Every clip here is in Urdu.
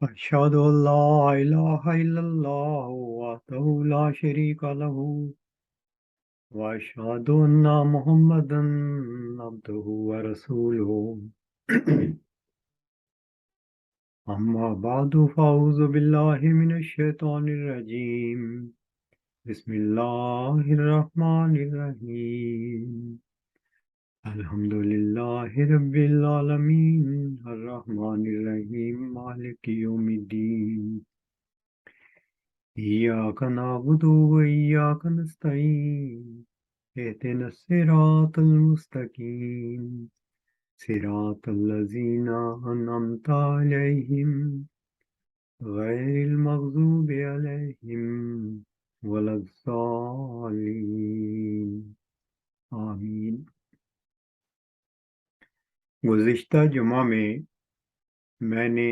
أشهد أن لا إله إلا الله وحده لا شريك له وأشهد أن محمدا عبده ورسوله أما بعد فأعوذ بالله من الشيطان الرجيم بسم الله الرحمن الرحيم الحمد لله رب العالمين الرحمن الرحيم مالك يوم الدين إياك نعبد وإياك نستعين اهدنا الصراط المستقيم صراط الذين أنعمت عليهم غير المغضوب عليهم ولا الضالين آمین۔ گزشتہ جمعہ میں نے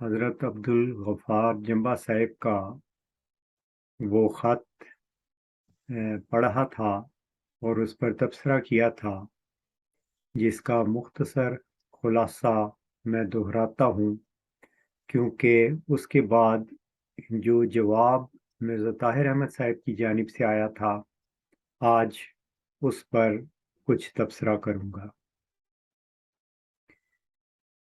حضرت عبدالغفار جمبا صاحب کا وہ خط پڑھا تھا اور اس پر تبصرہ کیا تھا، جس کا مختصر خلاصہ میں دہراتا ہوں، کیونکہ اس کے بعد جو جواب مرزا طاہر احمد صاحب کی جانب سے آیا تھا، آج اس پر کچھ تبصرہ کروں گا۔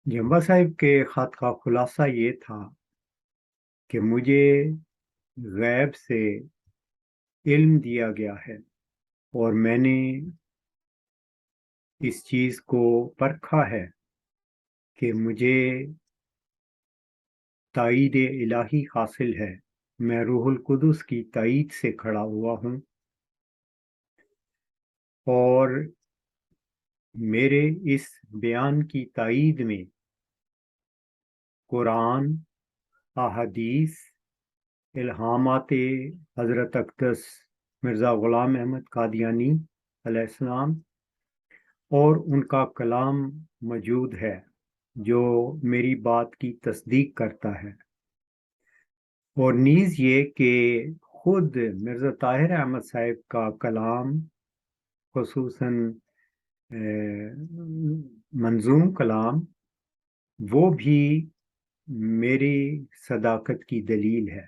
جمبا صاحب کے خط کا خلاصہ یہ تھا کہ مجھے غیب سے علم دیا گیا ہے اور میں نے اس چیز کو پرکھا ہے کہ مجھے تائید الہی حاصل ہے، میں روح القدس کی تائید سے کھڑا ہوا ہوں، اور میرے اس بیان کی تائید میں قرآن، احادیث، الہامات حضرت اقدس مرزا غلام احمد قادیانی علیہ السلام اور ان کا کلام موجود ہے جو میری بات کی تصدیق کرتا ہے، اور نیز یہ کہ خود مرزا طاہر احمد صاحب کا کلام، خصوصاً منظوم کلام، وہ بھی میری صداقت کی دلیل ہے۔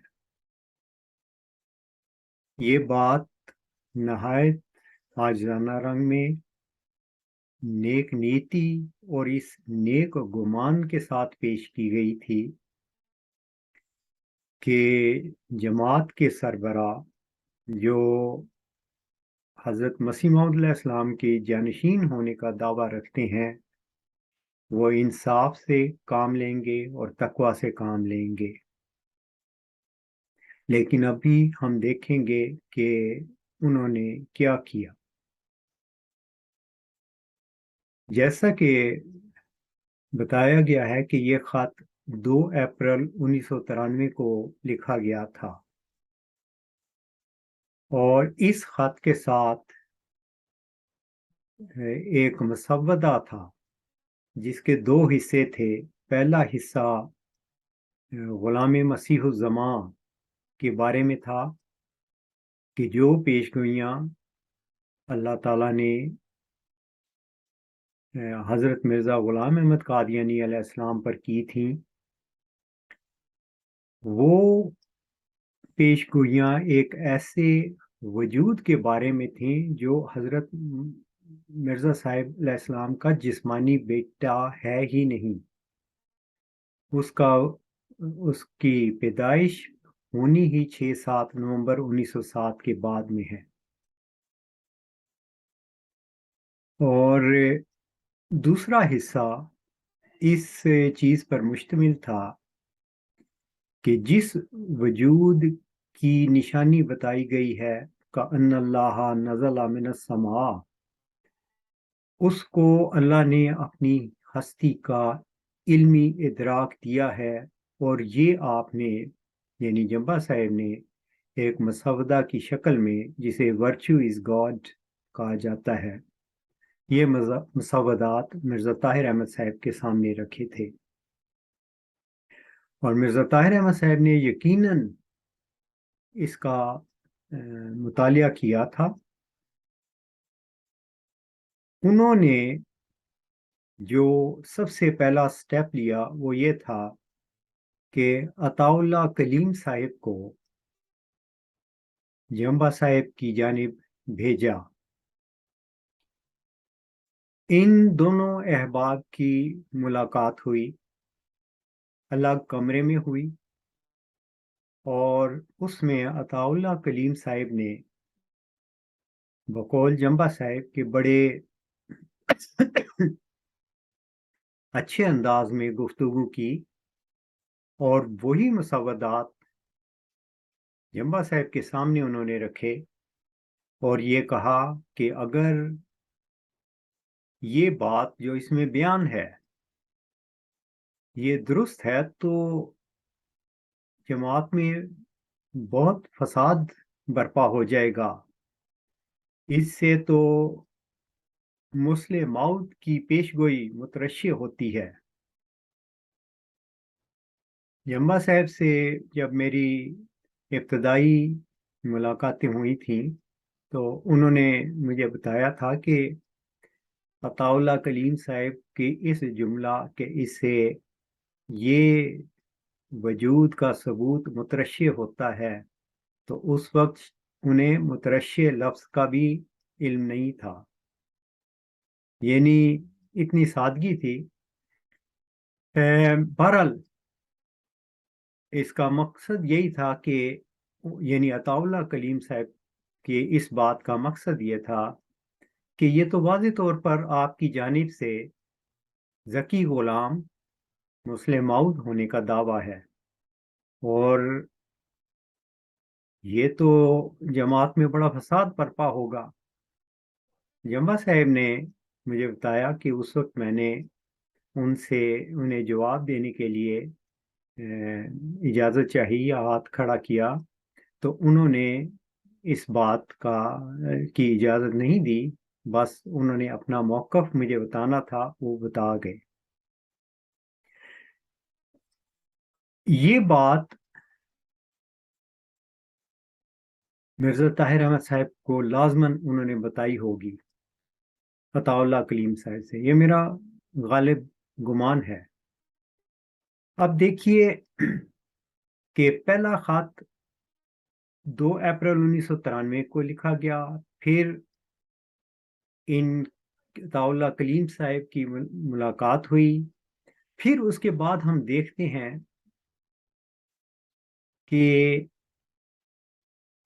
یہ بات نہایت عاجزانہ رنگ میں، نیک نیتی اور اس نیک گمان کے ساتھ پیش کی گئی تھی کہ جماعت کے سربراہ جو حضرت مسیح موعود علیہ السلام کے جانشین ہونے کا دعویٰ رکھتے ہیں، وہ انصاف سے کام لیں گے اور تقوی سے کام لیں گے، لیکن ابھی ہم دیکھیں گے کہ انہوں نے کیا کیا۔ جیسا کہ بتایا گیا ہے کہ یہ خط 2 اپریل 1993 کو لکھا گیا تھا، اور اس خط کے ساتھ ایک مسودہ تھا جس کے 2 حصے تھے۔ پہلا حصہ غلام مسیح الزمان کے بارے میں تھا کہ جو پیش گوئیاں اللہ تعالیٰ نے حضرت مرزا غلام احمد قادیانی علیہ السلام پر کی تھیں، وہ پیش گوئیاں ایک ایسے وجود کے بارے میں تھیں جو حضرت مرزا صاحب علیہ السلام کا جسمانی بیٹا ہے ہی نہیں، اس کی پیدائش ہونی ہی 6-7 نومبر 1907 کے بعد میں ہے۔ اور دوسرا حصہ اس چیز پر مشتمل تھا کہ جس وجود کی نشانی بتائی گئی ہے کأن اللہ نزل من السماء، اس کو اللہ نے اپنی ہستی کا علمی ادراک دیا ہے، اور یہ آپ نے یعنی جمبا صاحب نے ایک مسودہ کی شکل میں، جسے ورچو از گاڈ کہا جاتا ہے، یہ مسودات مرزا طاہر احمد صاحب کے سامنے رکھے تھے، اور مرزا طاہر احمد صاحب نے یقیناً اس کا مطالعہ کیا تھا۔ انہوں نے جو سب سے پہلا سٹیپ لیا وہ یہ تھا کہ عطا اللہ کلیم صاحب کو جمبا صاحب کی جانب بھیجا۔ ان دونوں احباب کی ملاقات ہوئی، الگ کمرے میں ہوئی، اور اس میں عطا اللہ کلیم صاحب نے بقول جمبا صاحب کے بڑے اچھے انداز میں گفتگو کی، اور وہی مسودات جمبا صاحب کے سامنے انہوں نے رکھے، اور یہ کہا کہ اگر یہ بات جو اس میں بیان ہے یہ درست ہے تو جماعت میں بہت فساد برپا ہو جائے گا، اس سے تو مسلم موت کی پیشگوئی مترشح ہوتی ہے۔ جمبا صاحب سے جب میری ابتدائی ملاقاتیں ہوئی تھیں تو انہوں نے مجھے بتایا تھا کہ عطا اللہ کلیم صاحب کی اس جملہ کہ اس سے یہ وجود کا ثبوت مترشح ہوتا ہے، تو اس وقت انہیں مترشح لفظ کا بھی علم نہیں تھا، یعنی اتنی سادگی تھی۔ بہرحال اس کا مقصد یہی تھا کہ یعنی عطا اللہ کلیم صاحب کے اس بات کا مقصد یہ تھا کہ یہ تو واضح طور پر آپ کی جانب سے ذکی غلام مسلم موعود ہونے کا دعویٰ ہے، اور یہ تو جماعت میں بڑا فساد برپا ہوگا۔ جمبا صاحب نے مجھے بتایا کہ اس وقت میں نے ان سے انہیں جواب دینے کے لیے اجازت چاہی یا ہاتھ کھڑا کیا، تو انہوں نے اس بات کی اجازت نہیں دی، بس انہوں نے اپنا موقف مجھے بتانا تھا وہ بتا گئے۔ یہ بات مرزا طاہر احمد صاحب کو لازماً انہوں نے بتائی ہوگی عطا اللہ کلیم صاحب سے، یہ میرا غالب گمان ہے۔ اب دیکھیے کہ پہلا خط 2 اپریل 1993 کو لکھا گیا، پھر ان عطا اللہ کلیم صاحب کی ملاقات ہوئی، پھر اس کے بعد ہم دیکھتے ہیں کہ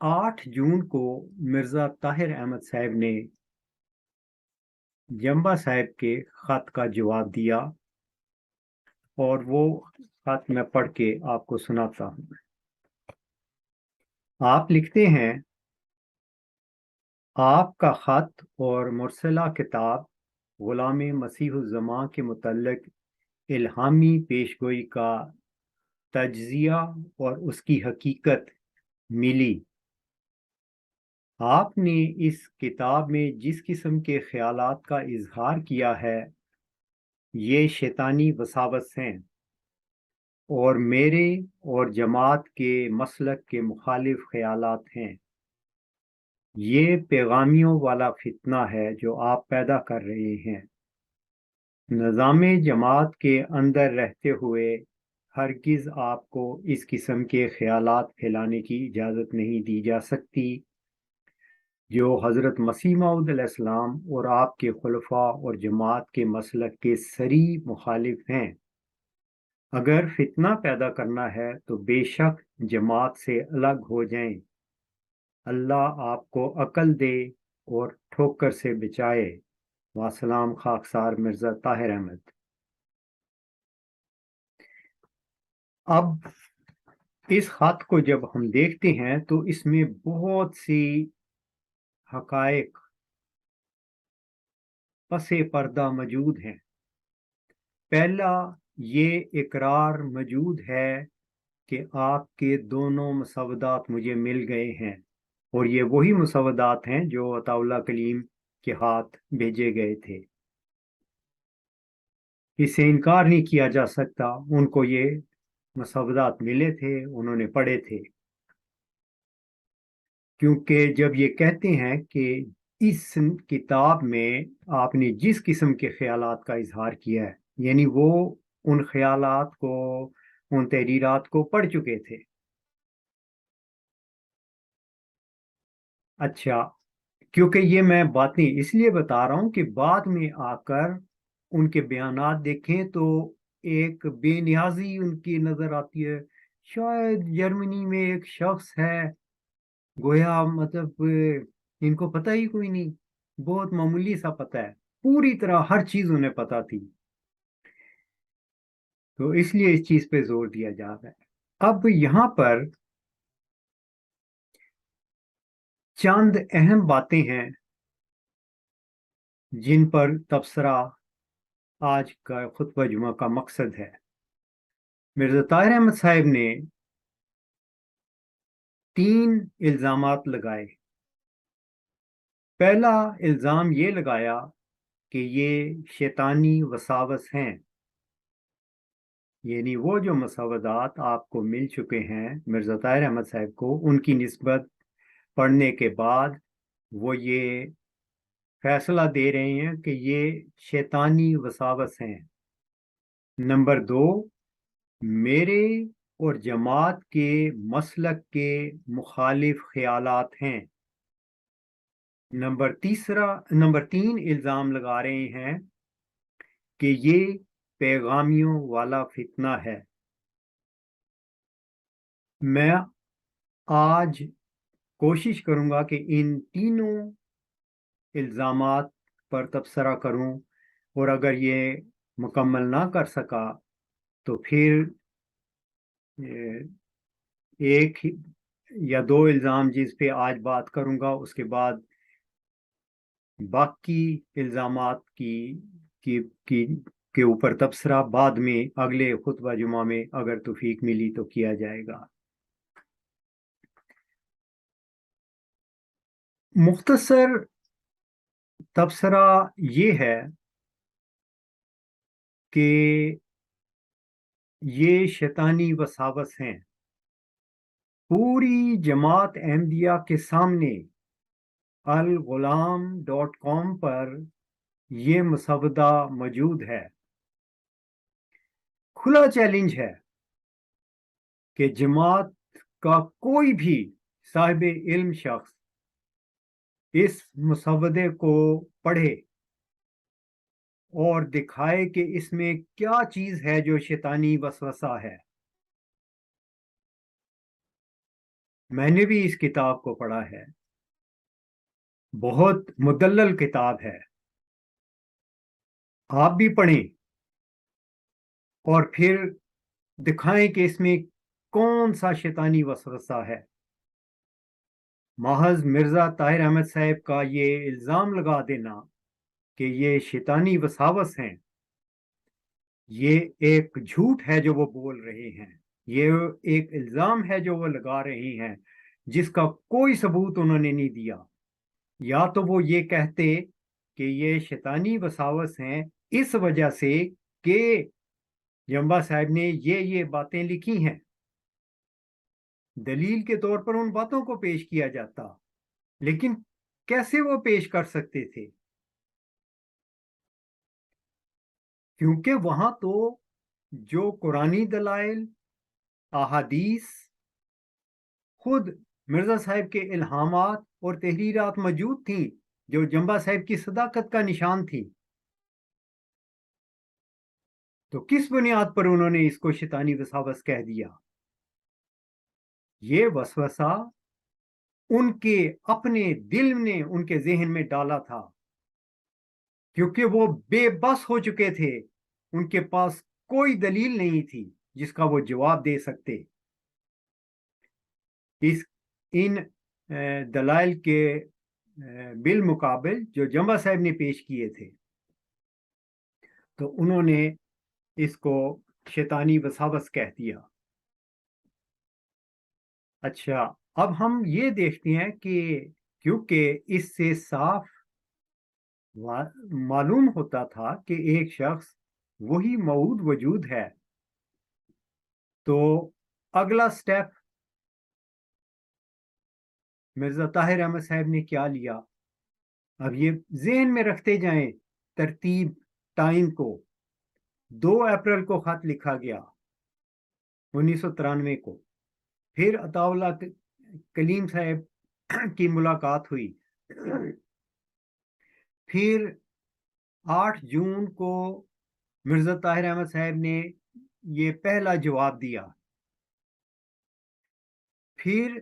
8 جون کو مرزا طاہر احمد صاحب نے جمبا صاحب کے خط کا جواب دیا، اور وہ خط میں پڑھ کے آپ کو سناتا ہوں۔ آپ لکھتے ہیں، آپ کا خط اور مرسلہ کتاب غلام مسیح الزماں کے متعلق الہامی پیشگوئی کا تجزیہ اور اس کی حقیقت ملی۔ آپ نے اس کتاب میں جس قسم کے خیالات کا اظہار کیا ہے یہ شیطانی وساوس ہیں اور میرے اور جماعت کے مسلک کے مخالف خیالات ہیں۔ یہ پیغامیوں والا فتنہ ہے جو آپ پیدا کر رہے ہیں۔ نظام جماعت کے اندر رہتے ہوئے ہرگز آپ کو اس قسم کے خیالات پھیلانے کی اجازت نہیں دی جا سکتی جو حضرت مسیح موعود علیہ السلام اور آپ کے خلفاء اور جماعت کے مسلک کے صریح مخالف ہیں۔ اگر فتنہ پیدا کرنا ہے تو بے شک جماعت سے الگ ہو جائیں۔ اللہ آپ کو عقل دے اور ٹھوکر سے بچائے۔ وسلام خاکسار مرزا طاہر احمد۔ اب اس خط کو جب ہم دیکھتے ہیں تو اس میں بہت سی حقائق پس پردہ موجود ہیں۔ پہلا یہ اقرار موجود ہے کہ آپ کے دونوں مسودات مجھے مل گئے ہیں، اور یہ وہی مسودات ہیں جو عطا اللہ کلیم کے ہاتھ بھیجے گئے تھے۔ اس سے انکار نہیں کیا جا سکتا، ان کو یہ مسودات ملے تھے، انہوں نے پڑھے تھے، کیونکہ جب یہ کہتے ہیں کہ اس کتاب میں آپ نے جس قسم کے خیالات کا اظہار کیا ہے، یعنی وہ ان خیالات کو ان تحریرات کو پڑھ چکے تھے۔ اچھا، کیونکہ یہ میں باتیں اس لیے بتا رہا ہوں کہ بعد میں آ کر ان کے بیانات دیکھیں تو ایک بے نیازی ان کی نظر آتی ہے۔ شاید جرمنی میں ایک شخص ہے، گویا مطلب ان کو پتہ ہی کوئی نہیں، بہت معمولی سا پتہ ہے، پوری طرح ہر چیز انہیں پتہ تھی۔ تو اس لیے اس چیز پہ زور دیا جا رہا ہے۔ اب یہاں پر چند اہم باتیں ہیں جن پر تبصرہ آج کا خطبہ جمعہ کا مقصد ہے۔ مرزا طاہر احمد صاحب نے 3 الزامات لگائے۔ پہلا الزام یہ لگایا کہ یہ شیطانی وساوس ہیں، یعنی وہ جو مسودات آپ کو مل چکے ہیں مرزا طاہر احمد صاحب کو، ان کی نسبت پڑھنے کے بعد وہ یہ فیصلہ دے رہے ہیں کہ یہ شیطانی وساوس ہیں۔ نمبر 2، میرے اور جماعت کے مسلک کے مخالف خیالات ہیں۔ نمبر 3 الزام لگا رہے ہیں کہ یہ پیغامیوں والا فتنہ ہے۔ میں آج کوشش کروں گا کہ ان تینوں الزامات پر تبصرہ کروں، اور اگر یہ مکمل نہ کر سکا تو پھر ایک یا 2 الزام جس پہ آج بات کروں گا، اس کے بعد باقی الزامات کے اوپر تبصرہ بعد میں اگلے خطبہ جمعہ میں اگر توفیق ملی تو کیا جائے گا۔ مختصر تبصرہ یہ ہے کہ یہ شیطانی وساوس ہیں۔ پوری جماعت احمدیہ کے سامنے الغلام.com پر یہ مسودہ موجود ہے۔ کھلا چیلنج ہے کہ جماعت کا کوئی بھی صاحب علم شخص اس مسودے کو پڑھے اور دکھائے کہ اس میں کیا چیز ہے جو شیطانی وسوسہ ہے۔ میں نے بھی اس کتاب کو پڑھا ہے، بہت مدلل کتاب ہے، آپ بھی پڑھیں اور پھر دکھائیں کہ اس میں کون سا شیطانی وسوسہ ہے۔ محض مرزا طاہر احمد صاحب کا یہ الزام لگا دینا کہ یہ شیطانی وساوس ہیں، یہ ایک جھوٹ ہے جو وہ بول رہے ہیں، یہ ایک الزام ہے جو وہ لگا رہے ہیں جس کا کوئی ثبوت انہوں نے نہیں دیا۔ یا تو وہ یہ کہتے کہ یہ شیطانی وساوس ہیں اس وجہ سے کہ جمبا صاحب نے یہ باتیں لکھی ہیں، دلیل کے طور پر ان باتوں کو پیش کیا جاتا، لیکن کیسے وہ پیش کر سکتے تھے؟ کیونکہ وہاں تو جو قرآنی دلائل، احادیث، خود مرزا صاحب کے الہامات اور تحریرات موجود تھیں جو جمبا صاحب کی صداقت کا نشان تھی، تو کس بنیاد پر انہوں نے اس کو شیطانی وساوس کہہ دیا؟ یہ وسوسہ ان کے اپنے دل نے ان کے ذہن میں ڈالا تھا، کیونکہ وہ بے بس ہو چکے تھے، ان کے پاس کوئی دلیل نہیں تھی جس کا وہ جواب دے سکتے۔ ان دلائل کے بالمقابل جو جمبا صاحب نے پیش کیے تھے، تو انہوں نے اس کو شیطانی وساوس کہہ دیا۔ اچھا، اب ہم یہ دیکھتے ہیں کہ کیونکہ اس سے صاف معلوم ہوتا تھا کہ ایک شخص وہی موعود وجود ہے، تو اگلا سٹیپ مرزا طاہر احمد صاحب نے کیا لیا؟ اب یہ ذہن میں رکھتے جائیں ترتیب ٹائم کو۔ 2 اپریل کو خط لکھا گیا، 1993 کو پھر عطا اللہ کلیم صاحب کی ملاقات ہوئی. پھر 8 جون کو مرزا طاہر احمد صاحب نے یہ پہلا جواب دیا. پھر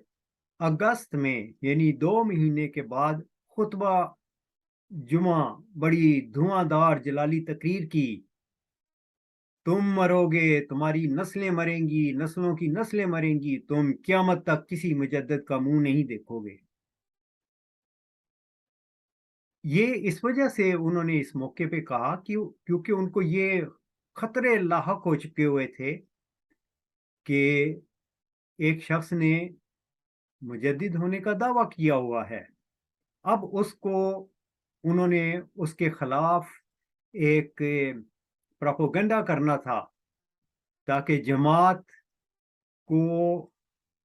اگست میں یعنی 2 مہینے کے بعد خطبہ جمعہ بڑی دھواں دار جلالی تقریر کی. تم مرو گے، تمہاری نسلیں مریں گی، نسلوں کی نسلیں مریں گی، تم قیامت تک کسی مجدد کا منہ نہیں دیکھو گے. یہ اس وجہ سے انہوں نے اس موقع پہ کہا کیونکہ ان کو یہ خطرے لاحق ہو چکے ہوئے تھے کہ ایک شخص نے مجدد ہونے کا دعویٰ کیا ہوا ہے. اب اس کو انہوں نے اس کے خلاف ایک پروپیگنڈا کرنا تھا تاکہ جماعت کو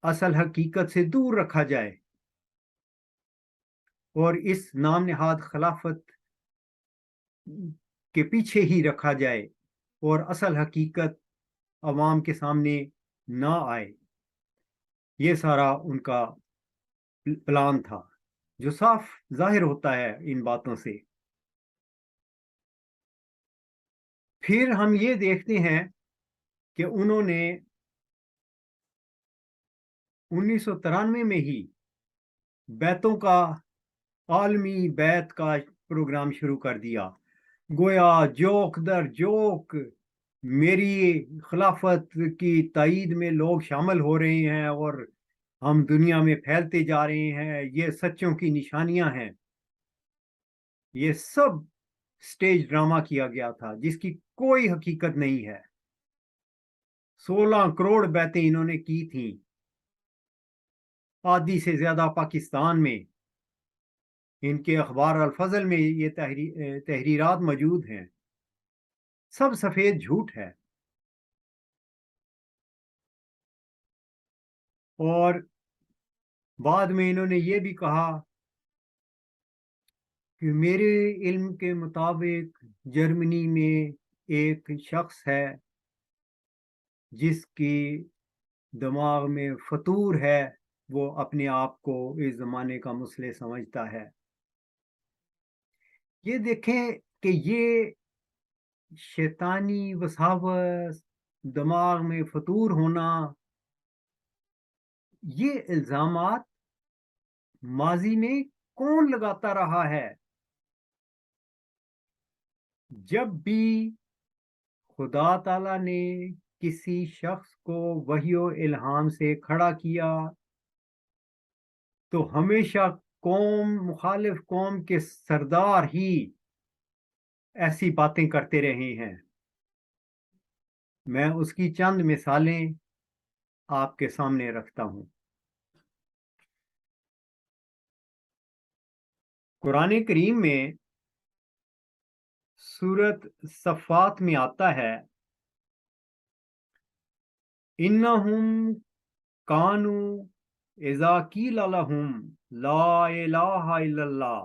اصل حقیقت سے دور رکھا جائے اور اس نام نہاد خلافت کے پیچھے ہی رکھا جائے اور اصل حقیقت عوام کے سامنے نہ آئے. یہ سارا ان کا پلان تھا جو صاف ظاہر ہوتا ہے ان باتوں سے. پھر ہم یہ دیکھتے ہیں کہ انہوں نے 1993 میں ہی بیتوں کا عالمی بیت کا پروگرام شروع کر دیا. گویا جوک در جوک میری خلافت کی تائید میں لوگ شامل ہو رہے ہیں اور ہم دنیا میں پھیلتے جا رہے ہیں، یہ سچوں کی نشانیاں ہیں. یہ سب سٹیج ڈرامہ کیا گیا تھا جس کی کوئی حقیقت نہیں ہے. 16 کروڑ بیعتیں انہوں نے کی تھیں، آدھی سے زیادہ پاکستان میں. ان کے اخبار الفضل میں یہ تحریرات موجود ہیں. سب سفید جھوٹ ہے. اور بعد میں انہوں نے یہ بھی کہا کہ میرے علم کے مطابق جرمنی میں ایک شخص ہے جس کی دماغ میں فطور ہے، وہ اپنے آپ کو اس زمانے کا مسلح سمجھتا ہے. یہ دیکھیں کہ یہ شیطانی وساوس، دماغ میں فطور ہونا، یہ الزامات ماضی میں کون لگاتا رہا ہے؟ جب بھی خدا تعالیٰ نے کسی شخص کو وحی و الہام سے کھڑا کیا تو ہمیشہ مخالف قوم کے سردار ہی ایسی باتیں کرتے رہے ہیں. میں اس کی چند مثالیں آپ کے سامنے رکھتا ہوں. قرآن کریم میں سورت صفات میں آتا ہے انہم کانو اذا قیل لہم لا الہ الا اللہ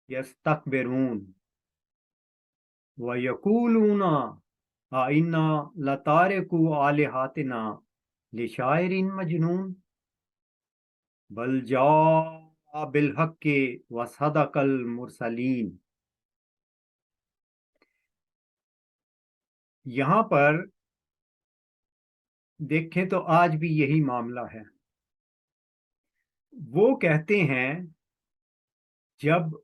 یستکبرون ویقولون اِنَّا لَتَارِکُو آلِہَتِنَا لِشَاعِرٍ مَجْنُونٍ بل جاء بالحق وصدق المرسلین. یہاں پر دیکھیں تو آج بھی یہی معاملہ ہے. وہ کہتے ہیں جب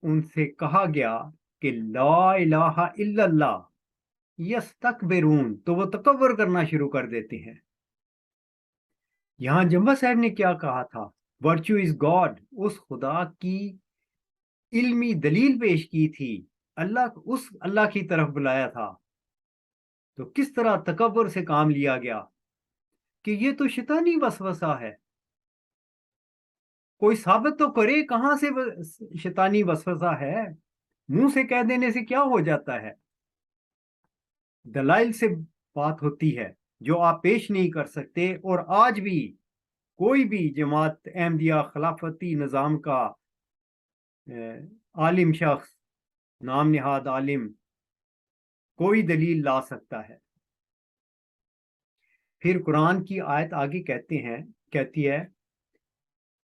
ان سے کہا گیا کہ لا الہ الا اللہ یستکبرون تو وہ تکبر کرنا شروع کر دیتے ہیں. یہاں جمبا صاحب نے کیا کہا تھا؟ Virtue is God. اس خدا کی علمی دلیل پیش کی تھی، اللہ کی طرف بلایا تھا. تو کس طرح تکبر سے کام لیا گیا کہ یہ تو شیطانی وسوسہ ہے. کوئی ثابت تو کرے کہاں سے شیطانی وسوسہ ہے. منہ سے کہہ دینے سے کیا ہو جاتا ہے؟ دلائل سے بات ہوتی ہے جو آپ پیش نہیں کر سکتے. اور آج بھی کوئی بھی جماعت احمدیہ خلافتی نظام کا عالم شخص، نام نہاد عالم، کوئی دلیل لا سکتا ہے. پھر قرآن کی آیت آگے کہتی ہے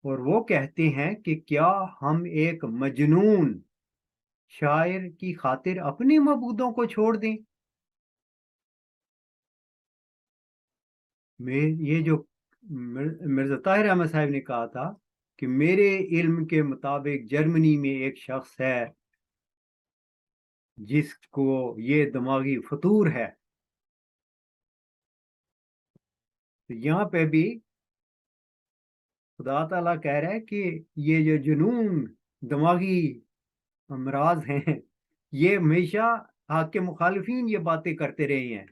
اور وہ کہتے ہیں کہ کیا ہم ایک مجنون شاعر کی خاطر اپنے معبودوں کو چھوڑ دیں. یہ جو مرزا طاہر احمد صاحب نے کہا تھا کہ میرے علم کے مطابق جرمنی میں ایک شخص ہے جس کو یہ دماغی فطور ہے. تو یہاں پہ بھی خدا تعالیٰ کہہ رہا ہے کہ یہ جو جنون دماغی امراض ہیں یہ ہمیشہ حق کے مخالفین یہ باتیں کرتے رہے ہیں.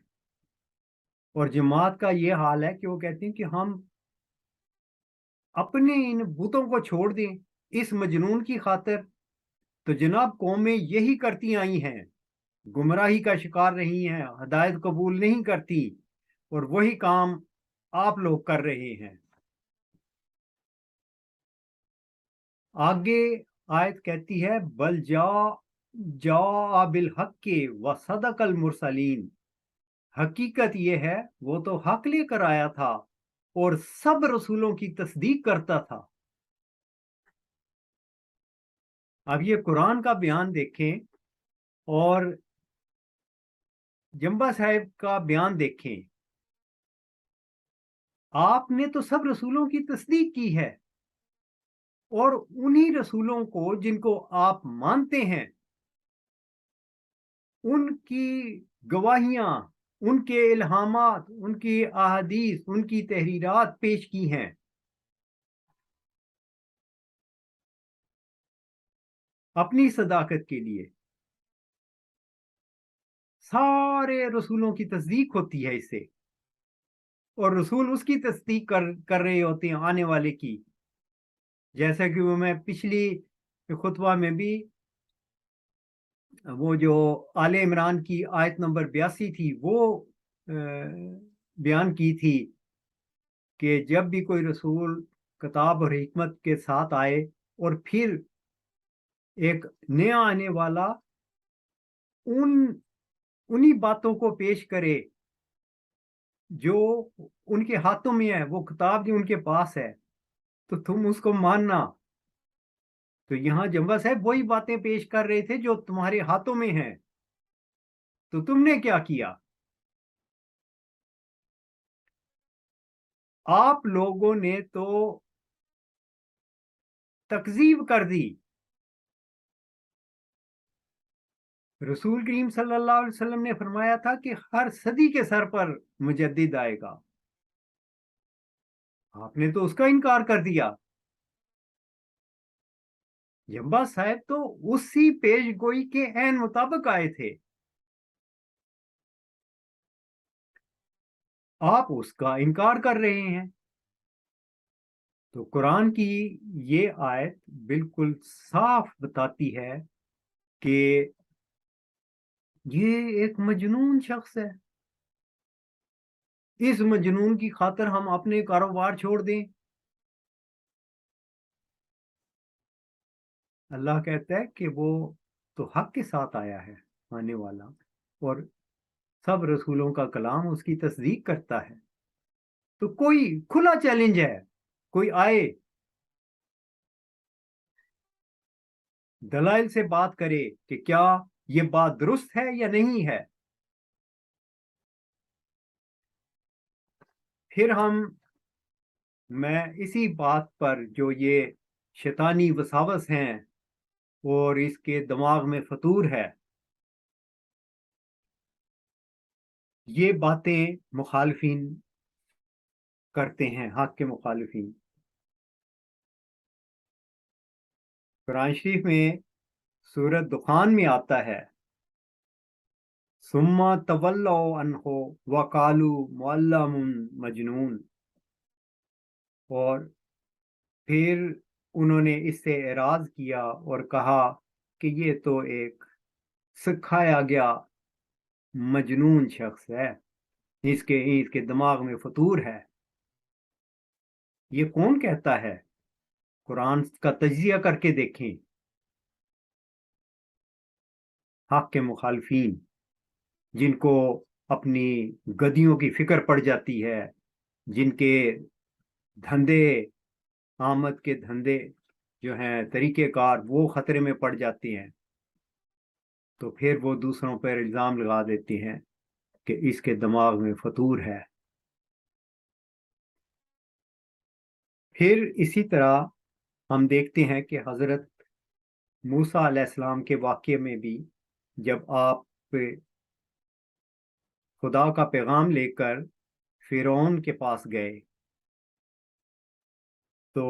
اور جماعت کا یہ حال ہے کہ وہ کہتے ہیں کہ ہم اپنے ان بتوں کو چھوڑ دیں اس مجنون کی خاطر. تو جناب قومیں یہی کرتی آئی ہیں، گمراہی کا شکار رہی ہیں، ہدایت قبول نہیں کرتی، اور وہی کام آپ لوگ کر رہے ہیں. آگے آیت کہتی ہے بل جا بالحق وصدق المرسلین. حقیقت یہ ہے وہ تو حق لے کر آیا تھا اور سب رسولوں کی تصدیق کرتا تھا. اب یہ قرآن کا بیان دیکھیں اور جمبا صاحب کا بیان دیکھیں. آپ نے تو سب رسولوں کی تصدیق کی ہے اور انہی رسولوں کو جن کو آپ مانتے ہیں ان کی گواہیاں، ان کے الہامات، ان کی احادیث، ان کی تحریرات پیش کی ہیں. اپنی صداقت کے لیے سارے رسولوں کی تصدیق ہوتی ہے اس سے، اور رسول اس کی تصدیق کر رہے ہوتے ہیں آنے والے کی. جیسا کہ وہ میں پچھلی خطبہ میں بھی وہ جو آل عمران کی آیت نمبر 82 تھی وہ بیان کی تھی کہ جب بھی کوئی رسول کتاب اور حکمت کے ساتھ آئے اور پھر ایک نیا آنے والا انہی باتوں کو پیش کرے جو ان کے ہاتھوں میں ہے، وہ کتاب جو ان کے پاس ہے، تو تم اس کو ماننا. تو یہاں جمبا صاحب وہی باتیں پیش کر رہے تھے جو تمہارے ہاتھوں میں ہیں، تو تم نے کیا کیا؟ آپ لوگوں نے تو تکذیب کر دی. رسول کریم صلی اللہ علیہ وسلم نے فرمایا تھا کہ ہر صدی کے سر پر مجدد آئے گا. آپ نے تو اس کا انکار کر دیا. جمبا صاحب تو اسی پیش گوئی کے عین مطابق آئے تھے، آپ اس کا انکار کر رہے ہیں. تو قرآن کی یہ آیت بالکل صاف بتاتی ہے کہ یہ ایک مجنون شخص ہے. اس مجنون کی خاطر ہم اپنے کاروبار چھوڑ دیں؟ اللہ کہتا ہے کہ وہ تو حق کے ساتھ آیا ہے آنے والا، اور سب رسولوں کا کلام اس کی تصدیق کرتا ہے. تو کوئی کھلا چیلنج ہے، کوئی آئے دلائل سے بات کرے کہ کیا یہ بات درست ہے یا نہیں ہے. پھر میں اسی بات پر جو یہ شیطانی وساوس ہیں اور اس کے دماغ میں فطور ہے، یہ باتیں مخالفین کرتے ہیں، حق کے مخالفین. قرآن شریف میں سورۃ دخان میں آتا ہے ثم تولوا عنہ وقالوا معلم مجنون، اور پھر انہوں نے اس سے اعراض کیا اور کہا کہ یہ تو ایک سکھایا گیا مجنون شخص ہے، اس کے دماغ میں فطور ہے. یہ کون کہتا ہے؟ قرآن کا تجزیہ کر کے دیکھیں. حق کے مخالفین جن کو اپنی گدیوں کی فکر پڑ جاتی ہے، جن کے دھندے، آمد کے دھندے جو ہیں، طریقہ کار، وہ خطرے میں پڑ جاتی ہیں، تو پھر وہ دوسروں پر الزام لگا دیتی ہیں کہ اس کے دماغ میں فطور ہے۔ پھر اسی طرح ہم دیکھتے ہیں کہ حضرت موسیٰ علیہ السلام کے واقعے میں بھی جب آپ خدا کا پیغام لے کر فرعون کے پاس گئے تو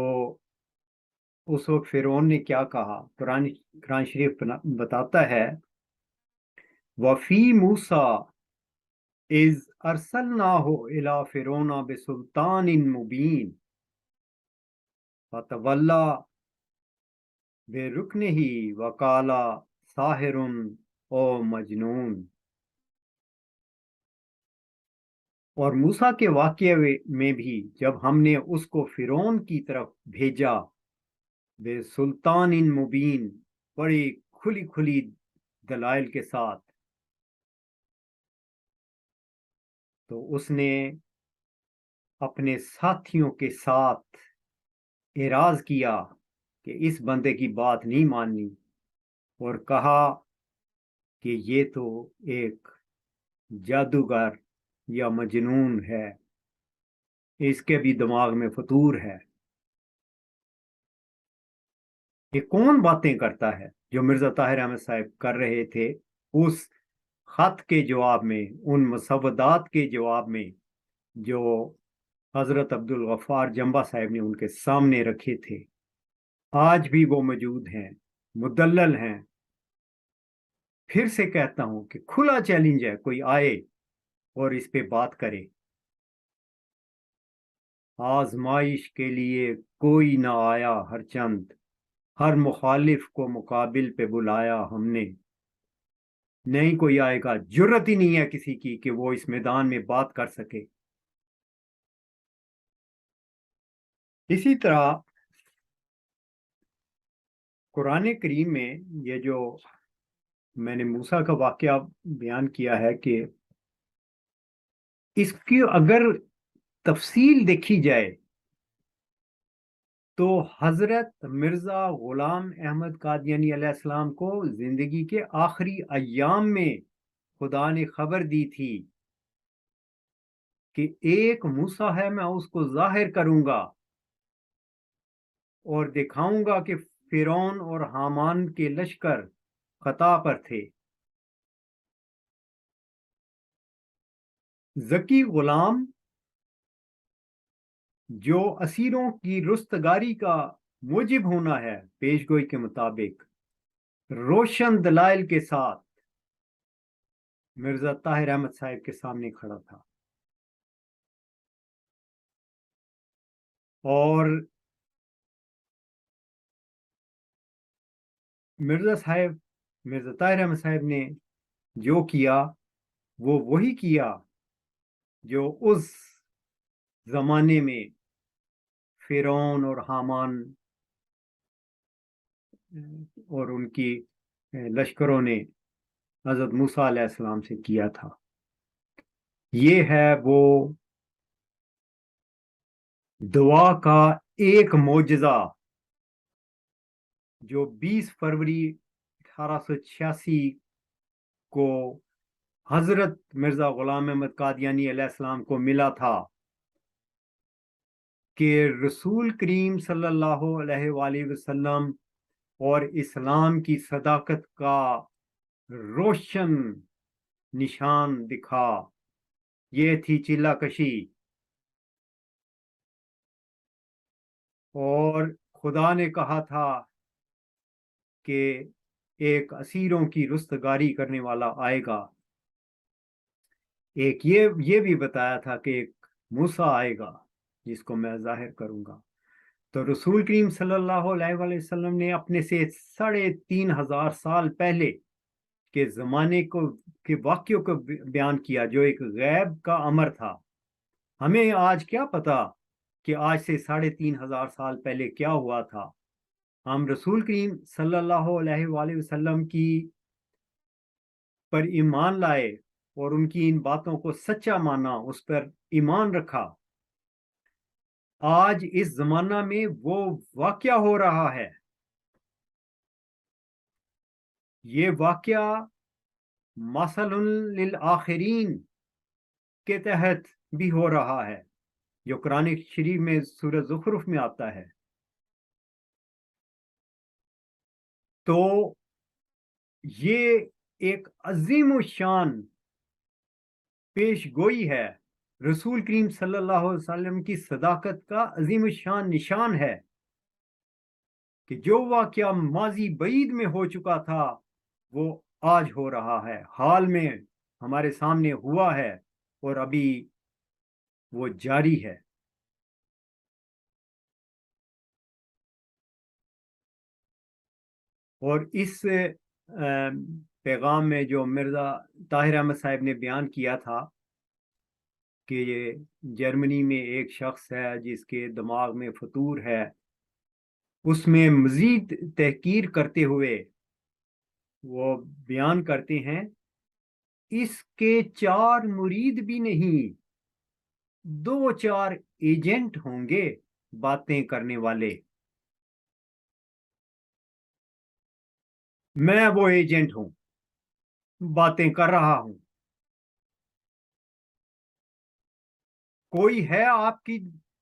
اس وقت فرعون نے کیا کہا؟ قرآن شریف بتاتا ہے وَفِي مُوسَىٰ إِذْ أَرْسَلْنَاهُ إِلَىٰ فِرْعَوْنَ بِسُلْطَانٍ مُّبِينٍ فَتَوَلَّىٰ بِرُكْنِهِ وَقَالَ سَاحِرٌ أَوْ مَجْنُونٌ۔ اور موسیٰ کے واقعے میں بھی جب ہم نے اس کو فرعون کی طرف بھیجا بے سلطان مبین، بڑی کھلی کھلی دلائل کے ساتھ، تو اس نے اپنے ساتھیوں کے ساتھ اعراض کیا کہ اس بندے کی بات نہیں ماننی، اور کہا کہ یہ تو ایک جادوگر یا مجنون ہے، اس کے بھی دماغ میں فطور ہے۔ یہ کون باتیں کرتا ہے؟ جو مرزا طاہر احمد صاحب کر رہے تھے اس خط کے جواب میں، ان مسودات کے جواب میں جو حضرت عبدالغفار جمبا صاحب نے ان کے سامنے رکھے تھے، آج بھی وہ موجود ہیں، مدلل ہیں۔ پھر سے کہتا ہوں کہ کھلا چیلنج ہے، کوئی آئے اور اس پہ بات کرے۔ آزمائش کے لیے کوئی نہ آیا ہر چند، ہر مخالف کو مقابل پہ بلایا ہم نے، نہیں کوئی آئے گا، جرت ہی نہیں ہے کسی کی کہ وہ اس میدان میں بات کر سکے۔ اسی طرح قرآن کریم میں یہ جو میں نے موسیٰ کا واقعہ بیان کیا ہے کہ اس کی اگر تفصیل دیکھی جائے تو حضرت مرزا غلام احمد قادیانی علیہ السلام کو زندگی کے آخری ایام میں خدا نے خبر دی تھی کہ ایک موسیٰ ہے، میں اس کو ظاہر کروں گا اور دکھاؤں گا کہ فرعون اور حامان کے لشکر خطا پر تھے۔ ذکی غلام جو اسیروں کی رستگاری کا موجب ہونا ہے پیشگوئی کے مطابق، روشن دلائل کے ساتھ مرزا طاہر احمد صاحب کے سامنے کھڑا تھا، اور مرزا طاہر احمد صاحب نے جو کیا وہ وہی کیا جو اس زمانے میں فرعون اور حامان اور ان کی لشکروں نے حضرت موسیٰ علیہ السلام سے کیا تھا۔ یہ ہے وہ دعا کا ایک معجزہ جو 20 فروری 1886 کو حضرت مرزا غلام احمد قادیانی علیہ السلام کو ملا تھا کہ رسول کریم صلی اللہ علیہ وآلہ وسلم اور اسلام کی صداقت کا روشن نشان دکھا۔ یہ تھی چلہ کشی، اور خدا نے کہا تھا کہ ایک اسیروں کی رستگاری کرنے والا آئے گا، ایک یہ بھی بتایا تھا کہ ایک موسیٰ آئے گا جس کو میں ظاہر کروں گا۔ تو رسول کریم صلی اللہ علیہ وآلہ وسلم نے اپنے سے 3500 سال پہلے کے زمانے کے واقعوں کو بیان کیا جو ایک غیب کا امر تھا۔ ہمیں آج کیا پتا کہ آج سے 3500 سال پہلے کیا ہوا تھا؟ ہم رسول کریم صلی اللہ علیہ وآلہ وسلم کی پر ایمان لائے اور ان کی ان باتوں کو سچا مانا، اس پر ایمان رکھا، آج اس زمانہ میں وہ واقعہ ہو رہا ہے. یہ واقعہ مثل للآخرین کے تحت بھی ہو رہا ہے، جو قرآن شریف میں سورہ زخرف میں آتا ہے. تو یہ ایک عظیم الشان پیش گوئی ہے، رسول کریم صلی اللہ علیہ وسلم کی صداقت کا عظیم الشان نشان ہے کہ جو واقعہ ماضی بعید میں ہو چکا تھا وہ آج ہو رہا ہے، حال میں ہمارے سامنے ہوا ہے اور ابھی وہ جاری ہے. اور اس پیغام میں جو مرزا طاہر احمد صاحب نے بیان کیا تھا کہ جرمنی میں ایک شخص ہے جس کے دماغ میں فطور ہے، اس میں مزید تحقیر کرتے ہوئے وہ بیان کرتے ہیں اس کے 4 مرید بھی نہیں، 2-4 ایجنٹ ہوں گے باتیں کرنے والے. میں وہ ایجنٹ ہوں، باتیں کر رہا ہوں. کوئی ہے آپ کی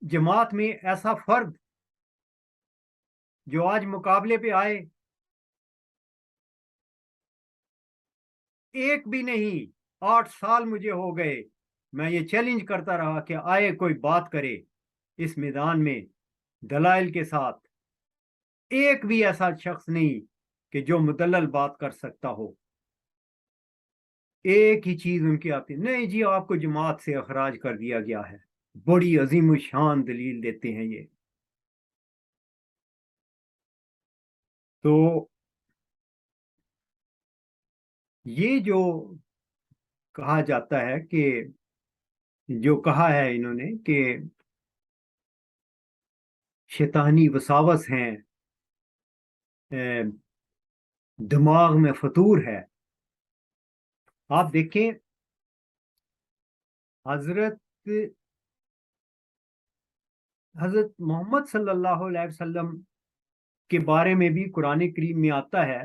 جماعت میں ایسا فرد جو آج مقابلے پہ آئے؟ ایک بھی نہیں. 8 سال مجھے ہو گئے، میں یہ چیلنج کرتا رہا کہ آئے کوئی بات کرے اس میدان میں دلائل کے ساتھ. ایک بھی ایسا شخص نہیں کہ جو مدلل بات کر سکتا ہو. ایک ہی چیز ان کی آتی، نہیں جی آپ کو جماعت سے اخراج کر دیا گیا ہے. بڑی عظیم الشان دلیل دیتے ہیں یہ. تو یہ جو کہا جاتا ہے کہ جو کہا ہے انہوں نے کہ شیطانی وساوس ہیں، دماغ میں فطور ہے. آپ دیکھیں حضرت محمد صلی اللہ علیہ وسلم کے بارے میں بھی قرآن کریم میں آتا ہے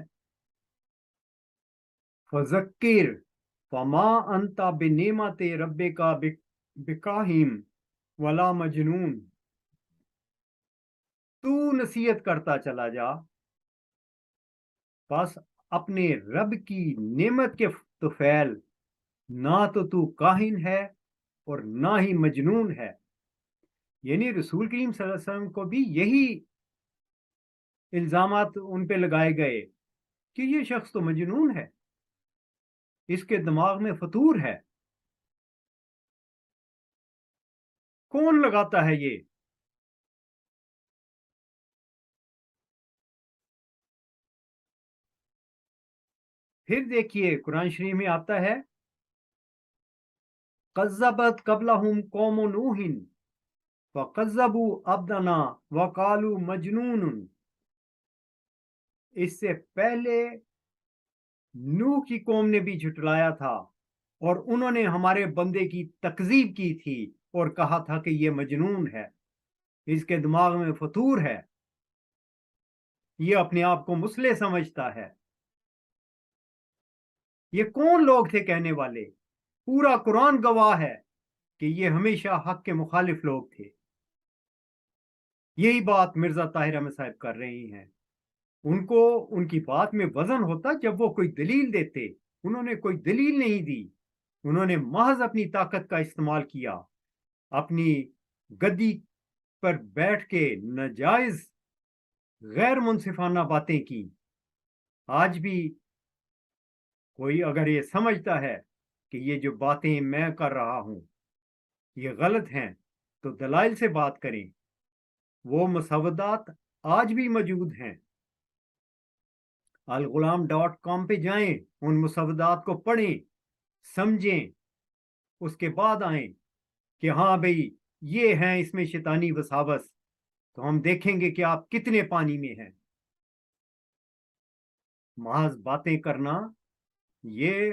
فذکر فما انت بنعمت ربک بکاہن ولا مجنون. تو نصیحت کرتا چلا جا، بس اپنے رب کی نعمت کے طفیل، نہ تو کاہن ہے اور نہ ہی مجنون ہے. یعنی رسول کریم صلی اللہ علیہ وسلم کو بھی یہی الزامات ان پہ لگائے گئے کہ یہ شخص تو مجنون ہے، اس کے دماغ میں فطور ہے. کون لگاتا ہے یہ؟ پھر دیکھیے قرآن شریف میں آتا ہے قذبت قبلہم قوم نوح فقذبوا عبدنا وقالوا مجنون. اس سے پہلے نوح کی قوم نے بھی جھٹلایا تھا اور انہوں نے ہمارے بندے کی تکذیب کی تھی اور کہا تھا کہ یہ مجنون ہے، اس کے دماغ میں فطور ہے، یہ اپنے آپ کو مسلح سمجھتا ہے. یہ کون لوگ تھے کہنے والے؟ پورا قرآن گواہ ہے کہ یہ ہمیشہ حق کے مخالف لوگ تھے. یہی بات مرزا طاہر احمد صاحب کر رہی ہیں. ان کو ان کی بات میں وزن ہوتا جب وہ کوئی دلیل دیتے. انہوں نے کوئی دلیل نہیں دی، انہوں نے محض اپنی طاقت کا استعمال کیا، اپنی گدی پر بیٹھ کے ناجائز غیر منصفانہ باتیں کی. آج بھی کوئی اگر یہ سمجھتا ہے کہ یہ جو باتیں میں کر رہا ہوں یہ غلط ہیں تو دلائل سے بات کریں. وہ مسودات آج بھی موجود ہیں. الغلام.com پہ جائیں، ان مسودات کو پڑھیں، سمجھیں، اس کے بعد آئیں کہ ہاں بھئی یہ ہیں اس میں شیطانی وساوس، تو ہم دیکھیں گے کہ آپ کتنے پانی میں ہیں. محض باتیں کرنا یہ